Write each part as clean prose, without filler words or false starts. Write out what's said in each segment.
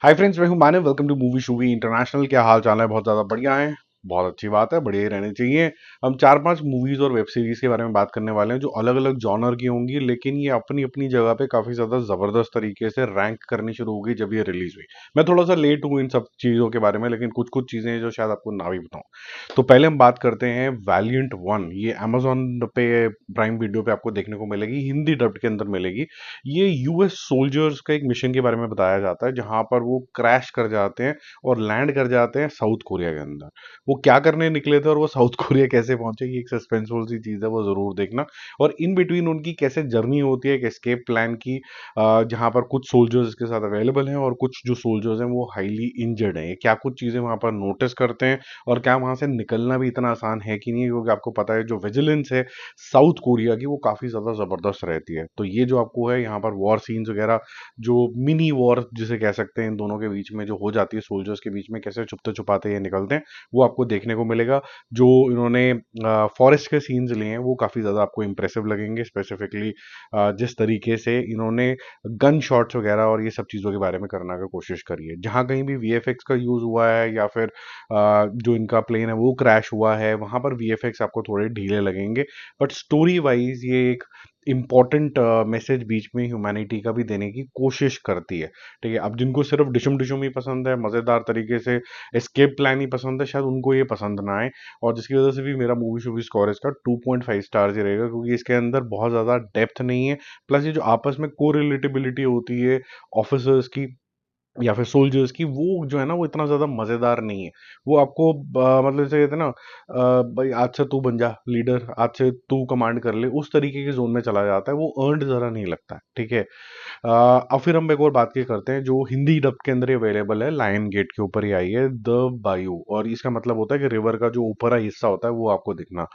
हाय friends, मैं हूं Manav. Welcome to movie शूवी इंटरनेशनल। क्या हाल चाल है? बहुत ज़्यादा बढ़िया है। बहुत अच्छी बात है, बढ़िया ही रहनी चाहिए। हम चार पांच मूवीज़ और वेब सीरीज़ के बारे में बात करने वाले हैं जो अलग अलग जॉनर की होंगी, लेकिन ये अपनी अपनी जगह पे काफ़ी ज़्यादा ज़बरदस्त तरीके से रैंक करनी शुरू होगी जब ये रिलीज़ हुई। मैं थोड़ा सा लेट हूँ इन सब चीज़ों के बारे में, लेकिन कुछ कुछ चीज़ें हैं जो शायद आपको ना भी बताऊँ। तो पहले हम बात करते हैं वैलियंट वन। ये अमेजोन पे प्राइम वीडियो पे आपको देखने को मिलेगी, हिंदी डब्ड के अंदर मिलेगी। ये यूएस सोल्जर्स का एक मिशन के बारे में बताया जाता है जहां पर वो क्रैश कर जाते हैं और लैंड कर जाते हैं साउथ कोरिया के अंदर। वो क्या करने निकले थे और वो साउथ कोरिया कैसे पहुंचे, ये एक सस्पेंसफुल सी चीज है, वो जरूर देखना। और इन बिटवीन उनकी कैसे जर्नी होती है एक एस्केप प्लान की, जहां पर कुछ सोल्जर्स के साथ अवेलेबल हैं और कुछ जो सोल्जर्स हैं वो हाईली इंजर्ड हैं। ये क्या कुछ चीजें वहां पर नोटिस करते हैं और क्या वहां से निकलना भी इतना आसान है कि नहीं, क्योंकि आपको पता है जो विजिलेंस है साउथ कोरिया की वो काफी ज्यादा जबरदस्त रहती है। तो ये जो आपको है यहाँ पर वॉर सीन्स वगैरह, जो मिनी वॉर जिसे कह सकते हैं इन दोनों के बीच में जो हो जाती है सोल्जर्स के बीच में, कैसे छुपते छुपाते ये निकलते हैं, वो आपको देखने को मिलेगा। जो इन्होंने फॉरेस्ट के सीन्स लिए हैं वो काफी ज्यादा आपको इंप्रेसिव लगेंगे। स्पेसिफिकली जिस तरीके से इन्होंने गन शॉट्स वगैरह और ये सब चीजों के बारे में करने की कोशिश करी है। जहां कहीं भी वीएफएक्स का यूज हुआ है या फिर जो इनका प्लेन है वो क्रैश हुआ है, वहां पर वीएफएक्स आपको थोड़े ढीले लगेंगे। बट स्टोरी वाइज ये एक इम्पॉर्टेंट मैसेज बीच में ह्यूमैनिटी का भी देने की कोशिश करती है। ठीक है, अब जिनको सिर्फ डिशम डिशम ही पसंद है, मजेदार तरीके से एस्केप प्लान ही पसंद है, शायद उनको ये पसंद ना आए। और जिसकी वजह से भी मेरा मूवी शूवी स्कोर इसका 2.5 स्टार्स ही रहेगा, क्योंकि इसके अंदर बहुत ज्यादा डेप्थ नहीं है। प्लस ये जो आपस में को रिलेटेबिलिटी होती है ऑफिसर्स की या फिर सोल्जर्स की, वो जो है ना वो इतना ज्यादा मजेदार नहीं है। वो आपको मतलब जैसे कहते हैं ना, भाई आज से तू बन जा लीडर, आज से तू कमांड कर ले, उस तरीके के जोन में चला जाता है। वो अर्नड जरा नहीं लगता है। ठीक है। अब फिर हम एक और बात की करते हैं जो हिंदी डब के अंदर अवेलेबल है, लायन गेट के ऊपर ही आई है, द बायू। और इसका मतलब होता है कि रिवर का जो ऊपर का हिस्सा होता है वो आपको दिखना।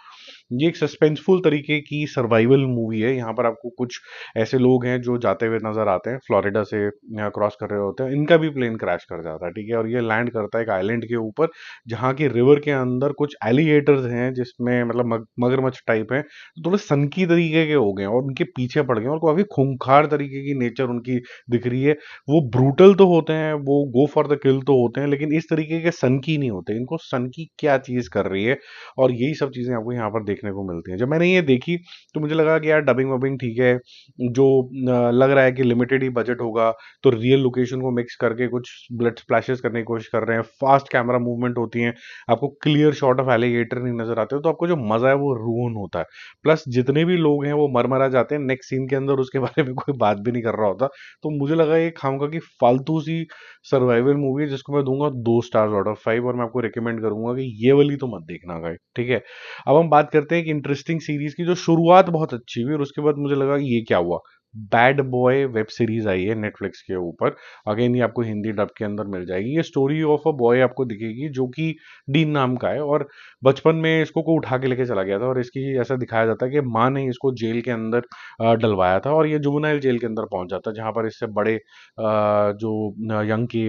ये एक सस्पेंसफुल तरीके की सर्वाइवल मूवी है। यहाँ पर आपको कुछ ऐसे लोग हैं जो जाते हुए नजर आते हैं, फ्लोरिडा से क्रॉस कर रहे होते हैं, इनका भी प्लेन क्रैश कर जाता है। ठीक है, और ये लैंड करता है एक आइलैंड के ऊपर, जहाँ की रिवर के अंदर कुछ एलिगेटर्स हैं जिसमें मतलब मगरमच्छ टाइप हैं, तो थोड़े सनकी तरीके के हो गए हैं और उनके पीछे पड़ गए हैं और काफी खूंखार तरीके की नेचर उनकी दिख रही है। वो ब्रूटल तो होते हैं, वो गो फॉर द किल तो होते हैं, लेकिन इस तरीके के सनकी नहीं होते। इनको सनकी क्या चीज कर रही है, और यही सब चीजें आपको यहाँ पर देखने को मिलती हैं। जब मैंने ये देखी तो मुझे लगा कि यार डबिंग वबिंग ठीक है, जो लग रहा है कि लिमिटेड ही बजट होगा, तो रियल लोकेशन को मिक्स करके कुछ ब्लड स्प्लैशेस करने की कोशिश कर रहे हैं, फास्ट कैमरा मूवमेंट होती है, आपको क्लियर शॉट ऑफ एलिगेटर नहीं नजर आते, तो आपको जो मजा है वो रून होता है। प्लस जितने भी लोग हैं वो मर जाते हैं नेक्स्ट सीन के अंदर, उसके बारे में कोई बात भी नहीं कर रहा होता। तो मुझे लगा ये खामखा की फालतू सी सर्वाइवल मूवी है, जिसको मैं दूंगा 2 स्टार्स आउट ऑफ 5, और मैं आपको रिकमेंड करूंगा कि ये वाली तो मत देखना गाइस। ठीक है। अब हम बात करते हैं एक इंटरेस्टिंग सीरीज की, जो शुरुआत बहुत अच्छी हुई और उसके बाद मुझे लगा ये क्या हुआ। बैड बॉय वेब सीरीज आई है नेटफ्लिक्स के ऊपर। अगेन ये आपको हिंदी डब के अंदर मिल जाएगी। ये स्टोरी ऑफ अ बॉय आपको दिखेगी जो कि डीन नाम का है, और बचपन में इसको कोई उठा के लेके चला गया था, और इसकी ऐसा दिखाया जाता है कि माँ ने इसको जेल के अंदर डलवाया था, और ये जुवेनाइल जेल के अंदर पहुंच जाता है, जहां पर इससे बड़े जो यंग के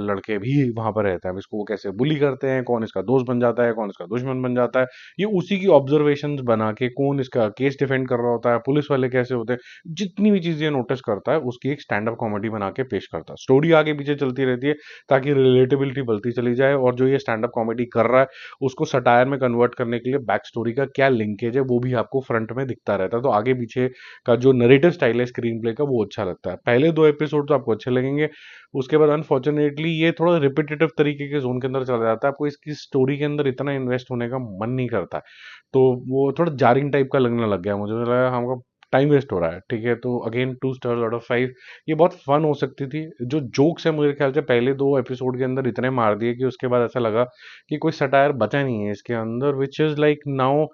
लड़के भी वहां पर रहते हैं। अब इसको वो कैसे बुली करते हैं, कौन इसका दोस्त बन जाता है, कौन इसका दुश्मन बन जाता है, ये उसी की ऑब्जर्वेशंस बना के, कौन इसका केस डिफेंड कर रहा होता है, पुलिस वाले कैसे होते हैं, जितनी भी चीजें नोटिस करता है उसकी एक स्टैंड अप कॉमेडी बना के पेश करता है। स्टोरी आगे पीछे चलती रहती है ताकि रिलेटेबिलिटी बढ़ती चली जाए, और जो ये स्टैंड अप कॉमेडी कर रहा है उसको सटायर में कन्वर्ट करने के लिए बैक स्टोरी का क्या लिंकेज है वो भी आपको फ्रंट में दिखता रहता है। तो आगे पीछे का जो नरेटिव स्टाइल है स्क्रीन प्ले का, वो अच्छा लगता है। पहले 2 एपिसोड तो आपको अच्छे लगेंगे, उसके बाद अनफॉर्चुनेटली ये थोड़ा रिपीटेटिव तरीके के जोन के अंदर चला जाता है, आपको इसकी स्टोरी के अंदर इतना इन्वेस्ट होने का मन नहीं करता है। तो वो थोड़ा जारिंग टाइप का लगने लग गया मुझे लगा हमको टाइम वेस्ट हो रहा है। ठीक है, तो अगेन 2 स्टार्स आउट ऑफ 5। ये बहुत फन हो सकती थी। जो जोक्स है मुझे ख्याल से पहले 2 एपिसोड के अंदर इतने मार दिए कि उसके बाद ऐसा लगा कि कोई सटायर बचा नहीं है इसके अंदर, which is like now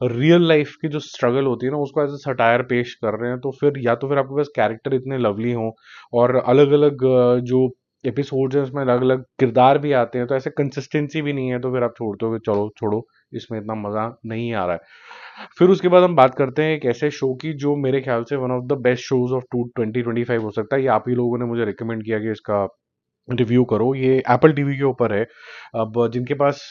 real life की जो स्ट्रगल होती है ना उसको एज ए सटायर पेश कर रहे हैं। तो फिर या तो फिर आपके पास कैरेक्टर इतने लवली हों और अलग अलग जो एपिसोड्स हैं उसमें अलग अलग किरदार भी आते हैं, तो ऐसे कंसिस्टेंसी भी नहीं है, तो फिर आप छोड़ते हो कि चलो छोड़ो, इसमें इतना मजा नहीं आ रहा है। फिर उसके बाद हम बात करते हैं एक ऐसे शो की जो मेरे ख्याल से one of the best shows of 2025 हो सकता है। ये आप ही लोगों ने मुझे रिकमेंड किया कि इसका रिव्यू करो। ये एप्पल टीवी के ऊपर है। अब जिनके पास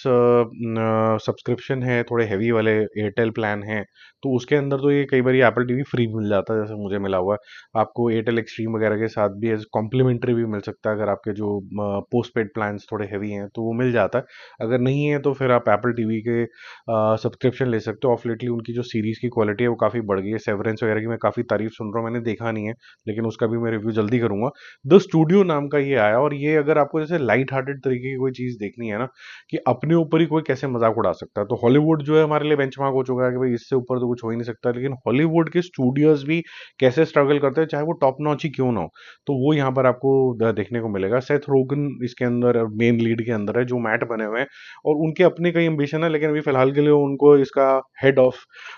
सब्सक्रिप्शन है थोड़े हैवी वाले, एयरटेल प्लान है, तो उसके अंदर तो ये कई बार एप्पल टीवी फ्री मिल जाता है, जैसे मुझे मिला हुआ है। आपको एयरटेल एक्सट्रीम वगैरह के साथ भी एज कॉम्प्लीमेंट्री भी मिल सकता है, अगर आपके जो पोस्ट पेड प्लान्स थोड़े हैवी हैं तो वो मिल जाता है। अगर नहीं है तो फिर आप एप्पल टीवी के सब्सक्रिप्शन ले सकते हो। ऑफ लेटली उनकी जो सीरीज़ की क्वालिटी है वो काफ़ी बढ़ गई है। सेवरेंस वगैरह की मैं काफ़ी तारीफ सुन रहा हूँ, मैंने देखा नहीं है, लेकिन उसका भी मैं रिव्यू जल्दी करूंगा। द स्टूडियो नाम का ये आया, और ये अगर आपको जैसे लाइट हार्टेड तरीके की कोई चीज़ देखनी है ना, कि अपने ऊपर ही कोई कैसे मजाक उड़ा सकता है, तो हॉलीवुड जो है हमारे लिए बेंचमार्क हो चुका है कि भाई इससे ऊपर तो कुछ हो ही नहीं सकता। लेकिन हॉलीवुड के स्टूडियोज भी कैसे स्ट्रगल करते हैं, चाहे वो टॉप नॉच ही क्यों ना हो, तो वो यहाँ पर आपको देखने को मिलेगा। सेथ रोगन इसके अंदर मेन लीड के अंदर है, जो मैट बने हुए हैं, और उनके अपने कई एम्बिशन है, लेकिन अभी फिलहाल के लिए उनको इसका हेड ऑफ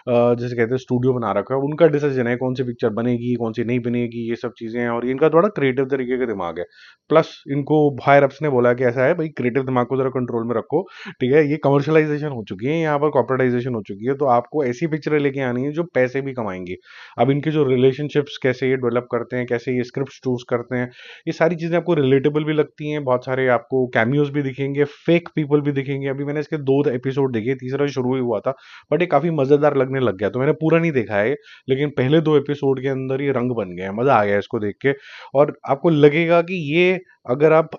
जैसे कहते हैं स्टूडियो बना रखा है। उनका डिसीजन है कौन सी पिक्चर बनेगी कौन सी नहीं बनेगी, ये सब चीज़ें हैं, और इनका थोड़ा क्रिएटिव तरीके का दिमाग है। प्लस इनको हायर अप्स ने बोला कि ऐसा है भाई, क्रिएटिव दिमाग को जरा कंट्रोल में रखो, ठीक है। ये कमर्शलाइजेशन हो चुकी है, यहाँ पर कॉर्पोरेटाइजेशन हो चुकी है, तो आपको ऐसी पिक्चरें लेके आनी है जो पैसे भी कमाएंगी। अब इनके जो रिलेशनशिप्स कैसे ये डेवलप करते हैं, कैसे ये स्क्रिप्ट चूज करते हैं, ये सारी चीज़ें आपको रिलेटेबल भी लगती हैं। बहुत सारे आपको कैमियोज भी दिखेंगे, फेक पीपल भी दिखेंगे। अभी मैंने इसके 2 एपिसोड देखे, तीसरा शुरू ही हुआ था, बट ये काफ़ी मज़ेदार लगने लग गया, तो मैंने पूरा नहीं देखा है, लेकिन पहले 2 एपिसोड के अंदर ये रंग बन गए हैं, मज़ा आ गया इसको देख के। और आपको लगेगा कि ये अगर आप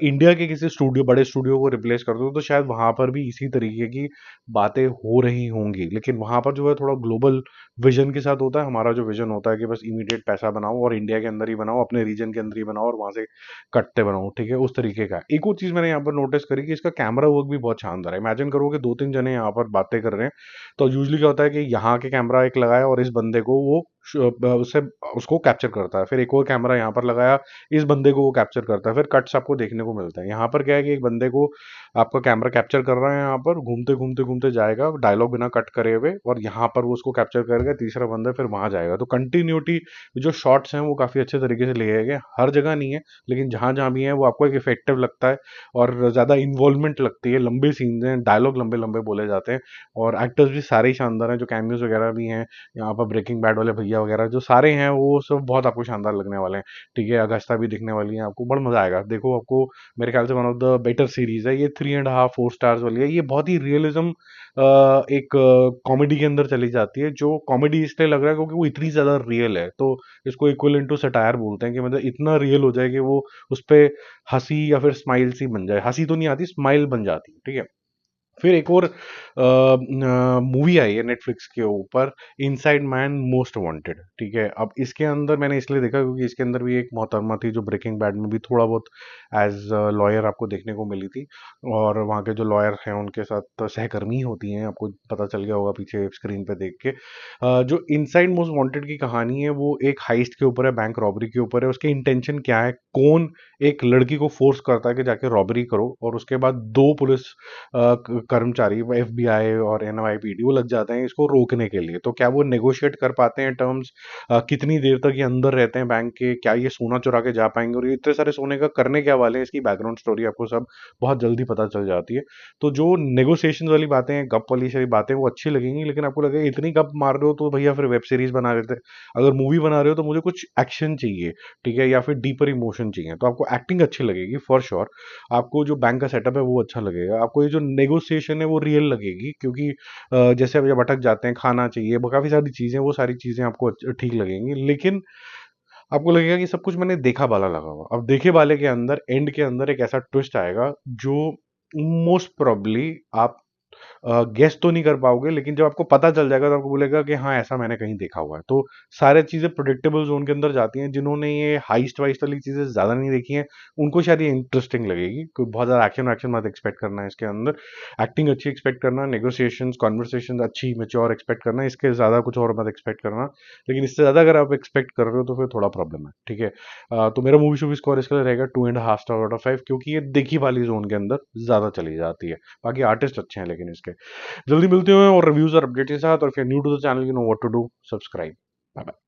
इंडिया के किसी स्टूडियो, बड़े स्टूडियो को रिप्लेस कर दो, तो शायद वहाँ पर भी इसी तरीके की बातें हो रही होंगी। लेकिन वहाँ पर जो है थोड़ा ग्लोबल विजन के साथ होता है। हमारा जो विजन होता है कि बस इमीडिएट पैसा बनाओ और इंडिया के अंदर ही बनाओ, अपने रीजन के अंदर ही बनाओ और वहाँ से कटते बनाओ, ठीक है, उस तरीके का। एक और चीज़ मैंने यहाँ पर नोटिस करी कि इसका कैमरा वर्क भी बहुत शानदार है। इमेजिन करो कि 2-3 जने यहाँ पर बातें कर रहे हैं, तो यूजुअली क्या होता है कि यहाँ के कैमरा एक लगाया और इस बंदे को वो उससे उसको कैप्चर करता है, फिर एक और कैमरा यहाँ पर लगाया, इस बंदे को वो कैप्चर करता है, फिर कट्स आपको देखने को मिलता है। यहाँ पर क्या है कि एक बंदे को आपका कैमरा कैप्चर कर रहा है, यहाँ पर घूमते घूमते घूमते जाएगा डायलॉग बिना कट करे हुए, और यहाँ पर वो उसको कैप्चर करेगा, तीसरा बंदा फिर वहां जाएगा। तो कंटिन्यूटी जो शॉट्स हैं वो काफी अच्छे तरीके से लिए गए। हर जगह नहीं है, लेकिन जहां जहां भी है वो आपको एक इफेक्टिव लगता है, और ज्यादा इन्वॉल्वमेंट लगती है। लंबे सीन्स हैं, डायलॉग लंबे लंबे बोले जाते हैं, और एक्टर्स भी सारे ही शानदार हैं। जो कैमियोज वगैरह भी हैं यहाँ पर, ब्रेकिंग बैड वाले भैया वगैरह जो सारे हैं, वो सब बहुत आपको शानदार लगने वाले हैं, ठीक है। अगस्ता भी दिखने वाली है, आपको बड़ा मजा आएगा। देखो, आपको मेरे ख्याल से one of the better series है ये। 3.5-4 स्टार्स वाली है। ये बहुत ही रियलिज्म एक कॉमेडी के अंदर चली जाती है, जो कॉमेडी इसलिए लग रहा है क्योंकि वो इतनी ज्यादा रियल है, तो इसको इक्वल टू सटायर बोलते हैं, कि मतलब इतना रियल हो जाए कि वो उस पे हंसी या फिर स्माइल सी बन जाए। हंसी तो नहीं आती, स्माइल बन जाती है, ठीक है। फिर एक और मूवी आई है नेटफ्लिक्स के ऊपर, इनसाइड मैन मोस्ट वांटेड, ठीक है। अब इसके अंदर मैंने इसलिए देखा क्योंकि इसके अंदर भी एक मोहतरमा थी जो ब्रेकिंग बैड में भी थोड़ा बहुत एज लॉयर आपको देखने को मिली थी, और वहाँ के जो लॉयर हैं उनके साथ सहकर्मी होती हैं, आपको पता चल गया होगा पीछे स्क्रीन पे देख के। जो इनसाइड मोस्ट वांटेड की कहानी है वो एक हाइस्ट के ऊपर है, बैंक रॉबरी के ऊपर है। उसके इंटेंशन क्या है, कौन एक लड़की को फोर्स करता है कि जाके रॉबरी करो, और उसके बाद 2 पुलिस कर्मचारी, एफबीआई और एनवाईपीडी, वो लग जाते हैं इसको रोकने के लिए। तो क्या वो नेगोशिएट कर पाते हैं टर्म्स, कितनी देर तक ये अंदर रहते हैं बैंक के, क्या ये सोना चुरा के जा पाएंगे, और ये इतने सारे सोने का करने क्या वाले हैं, इसकी बैकग्राउंड स्टोरी आपको सब बहुत जल्दी पता चल जाती है। तो जो नेगोशिएशन वाली बातें हैं, गप वाली सारी बातें, वो अच्छी लगेंगी, लेकिन आपको लगेगा इतनी गप मार रहे हो तो भैया फिर वेब सीरीज बना देते। अगर मूवी बना रहे हो तो मुझे कुछ एक्शन चाहिए, ठीक है, या फिर डीपर इमोशन चाहिए, तो आपको एक्टिंग अच्छी लगेगी फॉर श्योर। आपको जो बैंक का सेटअप है वो अच्छा लगेगा, आपको ये जो नेगोशिएशन है वो रियल लगेगी, क्योंकि जैसे अब जब अटक जाते हैं, खाना चाहिए, वो काफ़ी सारी चीज़ें, वो सारी चीज़ें आपको ठीक लगेंगी। लेकिन आपको लगेगा कि सब कुछ मैंने देखा वाला लगा हुआ। अब देखे वाले के अंदर एंड के अंदर एक ऐसा ट्विस्ट आएगा जो मोस्ट प्रोबेबली आप गेस तो नहीं कर पाओगे, लेकिन जब आपको पता चल जाएगा तो आपको बोलेगा कि हाँ, ऐसा मैंने कहीं देखा हुआ है। तो सारे चीज़ें प्रोडिक्टेबल जोन के अंदर जाती हैं। जिन्होंने ये हाइस्ट वाइस्ट वाली चीज़ें ज़्यादा नहीं देखी हैं, उनको शायद ये इंटरेस्टिंग लगेगी। कोई बहुत ज़्यादा एक्शन वैक्शन मत एक्सपेक्ट करना है इसके अंदर, एक्टिंग अच्छी एक्सपेक्ट करना, नेगोशिएशंस कॉन्वर्सेशन अच्छी मेच्योर एक्सपेक्ट करना, इसके ज़्यादा कुछ और मत एक्सपेक्ट करना। लेकिन इससे ज़्यादा अगर आप एक्सपेक्ट कर रहे हो तो फिर थोड़ा प्रॉब्लम है, ठीक है। तो मेरा मूवी शूवी स्कोर इसके लिए रहेगा 2.5 स्टार आउट ऑफ 5, क्योंकि ये देखी वाली जोन के अंदर ज़्यादा चली जाती है। बाकी आर्टिस्ट अच्छे हैं लेकिन इसके। जल्दी मिलते हैं और रिव्यूज और अपडेट के साथ, और फिर new to the channel, you know what to do, subscribe. Bye bye.